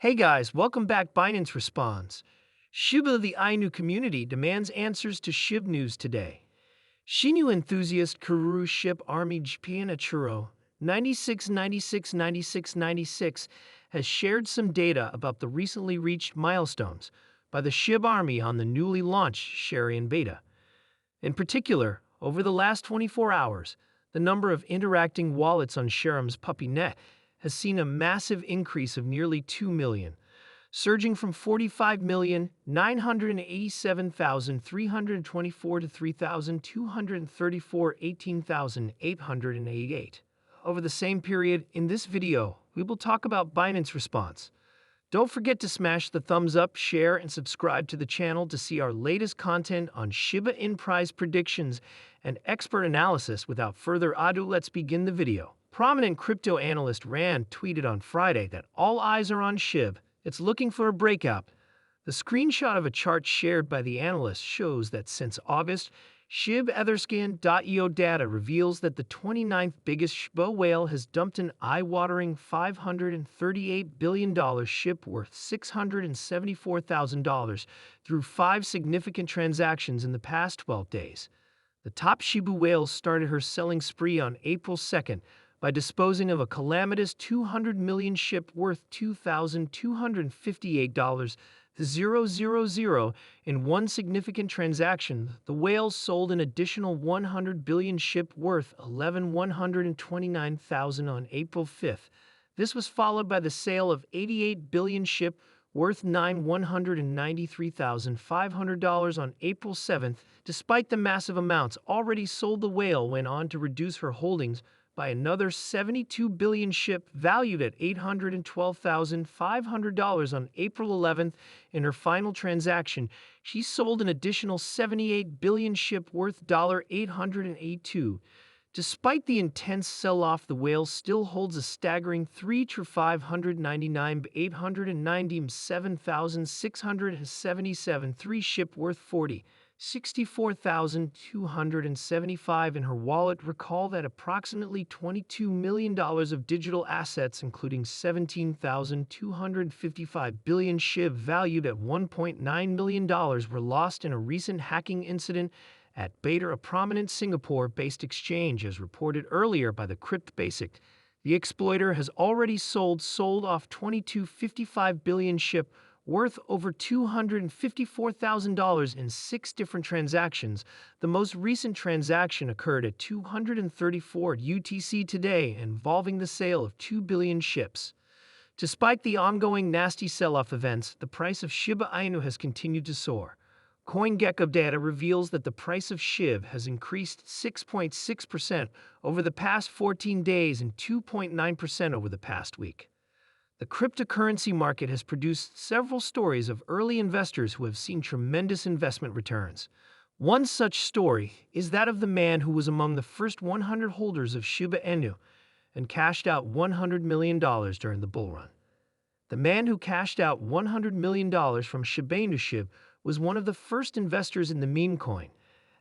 Hey guys, welcome back. Binance responds. Shiba the Inu community demands answers to Shib news today. Shinu enthusiast Kuru Ship Army Jpiana Churro 96969696 has shared some data about the recently reached milestones by the Shib Army on the newly launched Sharian beta. In particular, over the last 24 hours, the number of interacting wallets on Sharam's puppy net has seen a massive increase of nearly 2 million, surging from 45,987,324 to 3,234, 18,888. Over the same period, in this video, we will talk about Binance response. Don't forget to smash the thumbs up, share, and subscribe to the channel to see our latest content on Shiba Inu price predictions and expert analysis. Without further ado, let's begin the video. Prominent crypto analyst Rand tweeted on Friday that all eyes are on Shib. It's looking for a breakout. The screenshot of a chart shared by the analyst shows that since August, Shib Etherscan.io data reveals that the 29th biggest Shiba whale has dumped an eye-watering $538 billion ship worth $674,000 through 5 significant transactions in the past 12 days. The top Shiba whale started her selling spree on April 2nd by disposing of a calamitous 200 million ship worth $2,258,000 in one significant transaction. The whales sold an additional 100 billion ship worth $11,129,000 on April 5th. This was followed by the sale of 88 billion ship worth $9,193,500 on April 7th. Despite the massive amounts already sold, the whale went on to reduce her holdings by another 72 billion ship valued at $812,500 on April 11th. In her final transaction, she sold an additional 78 billion ship worth $882. Despite the intense sell-off, the whale still holds a staggering 3,597,897,677 3 ship worth $64,275 in her wallet. Recall that approximately $22 million of digital assets, including 17,255 billion SHIB valued at $1.9 million, were lost in a recent hacking incident at Beta, a prominent Singapore-based exchange, as reported earlier by the Crypt Basic. The exploiter has already sold off 22.55 billion SHIB worth over $254,000 in 6 different transactions. The most recent transaction occurred at 234 UTC today, involving the sale of 2 billion ships. Despite the ongoing nasty sell-off events, the price of Shiba Inu has continued to soar. CoinGecko data reveals that the price of SHIB has increased 6.6% over the past 14 days and 2.9% over the past week. The cryptocurrency market has produced several stories of early investors who have seen tremendous investment returns. One such story is that of the man who was among the first 100 holders of Shiba Inu and cashed out $100 million during the bull run. The man who cashed out $100 million from shibainu Shib was one of the first investors in the meme coin.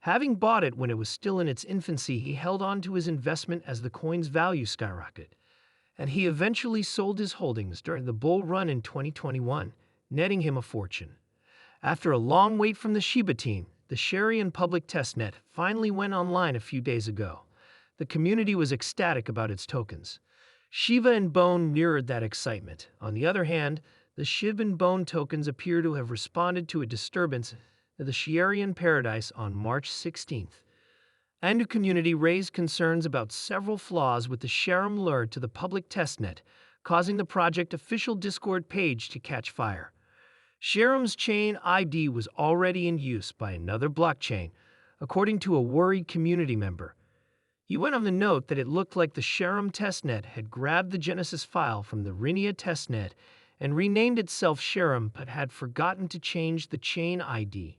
Having bought it when it was still in its infancy, he held on to his investment as the coin's value skyrocketed, and he eventually sold his holdings during the bull run in 2021, netting him a fortune. After a long wait from the Shiba team, the Sharian public testnet finally went online a few days ago. The community was ecstatic about its tokens. Shiba and Bone mirrored that excitement. On the other hand, the Shib and Bone tokens appear to have responded to a disturbance in the Sharian paradise on March 16th. The community raised concerns about several flaws with the Sharam lure to the public testnet, causing the project official Discord page to catch fire. Sharam's chain ID was already in use by another blockchain, according to a worried community member. He went on to note that it looked like the Sharam testnet had grabbed the Genesis file from the Rinia testnet and renamed itself Sharam, but had forgotten to change the chain ID.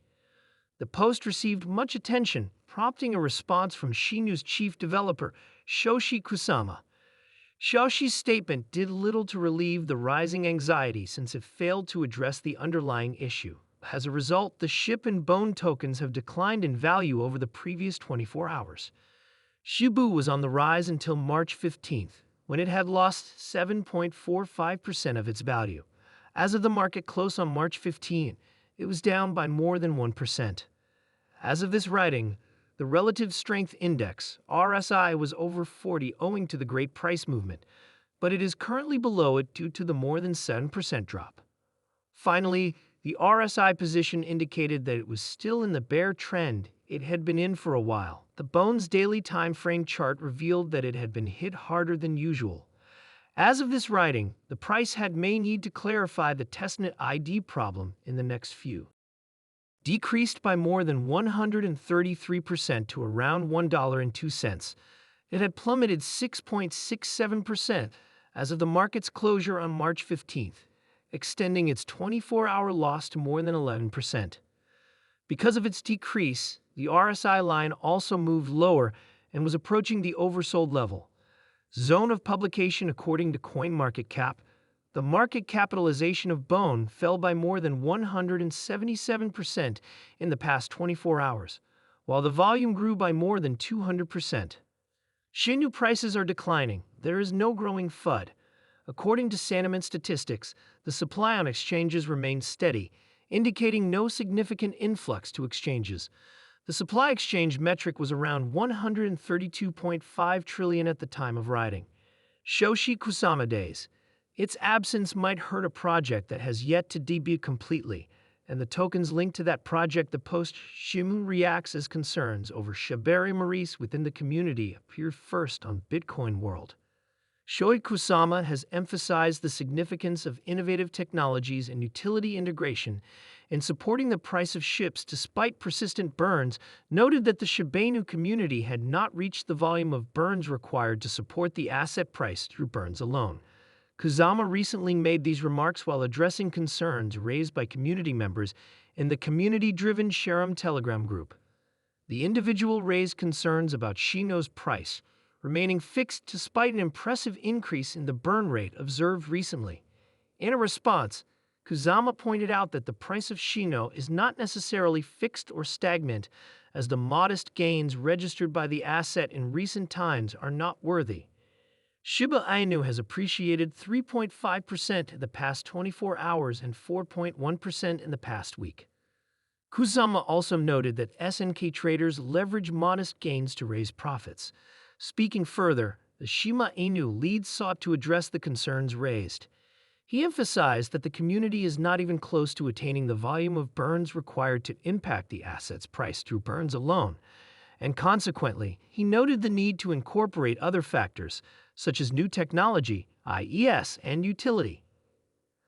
The post received much attention, prompting a response from Shinu's chief developer, Shoshi Kusama. Shoshi's statement did little to relieve the rising anxiety since it failed to address the underlying issue. As a result, the Shib and Bone tokens have declined in value over the previous 24 hours. Shibu was on the rise until March 15th, when it had lost 7.45% of its value. As of the market close on March 15, it was down by more than 1%. As of this writing, the Relative Strength Index, RSI, was over 40 owing to the great price movement, but it is currently below it due to the more than 7% drop. Finally, the RSI position indicated that it was still in the bear trend it had been in for a while. The Bones daily time frame chart revealed that it had been hit harder than usual. As of this writing, the price may need to clarify the testnet ID problem in the next few. Decreased by more than 133% to around $1.02. It had plummeted 6.67% as of the market's closure on March 15th, extending its 24-hour loss to more than 11%. Because of its decrease, the RSI line also moved lower and was approaching the oversold level. Zone of publication according to CoinMarketCap, the market capitalization of Bone fell by more than 177% in the past 24 hours, while the volume grew by more than 200%. Shiba Inu prices are declining. There is no growing FUD. According to sentiment statistics, the supply on exchanges remains steady, indicating no significant influx to exchanges. The supply exchange metric was around 132.5 trillion at the time of writing. Shoshi Kusama days. Its absence might hurt a project that has yet to debut completely, and the tokens linked to that project. The post Shimu reacts as concerns over Shibari Maurice within the community appeared first on Bitcoin World. Shoei Kusama has emphasized the significance of innovative technologies and utility integration in supporting the price of ships despite persistent burns, noted that the shibainu community had not reached the volume of burns required to support the asset price through burns alone. Kusama recently made these remarks while addressing concerns raised by community members in the community-driven Sharam Telegram group. The individual raised concerns about Shino's price remaining fixed despite an impressive increase in the burn rate observed recently. In a response, Kusama pointed out that the price of Shino is not necessarily fixed or stagnant, as the modest gains registered by the asset in recent times are not worthy. Shiba Inu has appreciated 3.5% in the past 24 hours and 4.1% in the past week. Kusama also noted that SNK traders leverage modest gains to raise profits. Speaking further, the Shiba Inu lead sought to address the concerns raised. He emphasized that the community is not even close to attaining the volume of burns required to impact the asset's price through burns alone, and consequently, he noted the need to incorporate other factors, such as new technology, IES, and utility.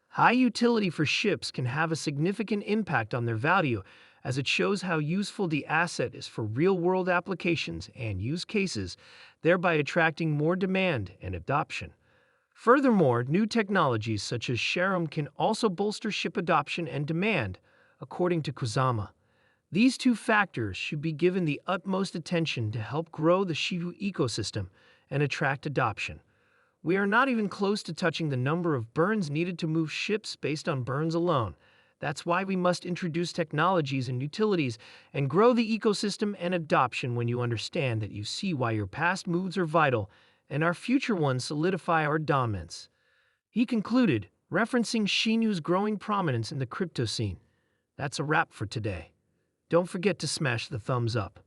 High utility for ships can have a significant impact on their value, as it shows how useful the asset is for real-world applications and use cases, thereby attracting more demand and adoption. Furthermore, new technologies such as Sharam can also bolster ship adoption and demand, according to Kusama. These two factors should be given the utmost attention to help grow the Shibu ecosystem and attract adoption. We are not even close to touching the number of burns needed to move ships based on burns alone. That's why we must introduce technologies and utilities and grow the ecosystem and adoption. When you understand that, you see why your past moves are vital and our future ones solidify our dominance. He concluded, referencing Shinu's growing prominence in the crypto scene. That's a wrap for today. Don't forget to smash the thumbs up,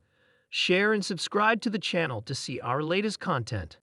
share, and subscribe to the channel to see our latest content.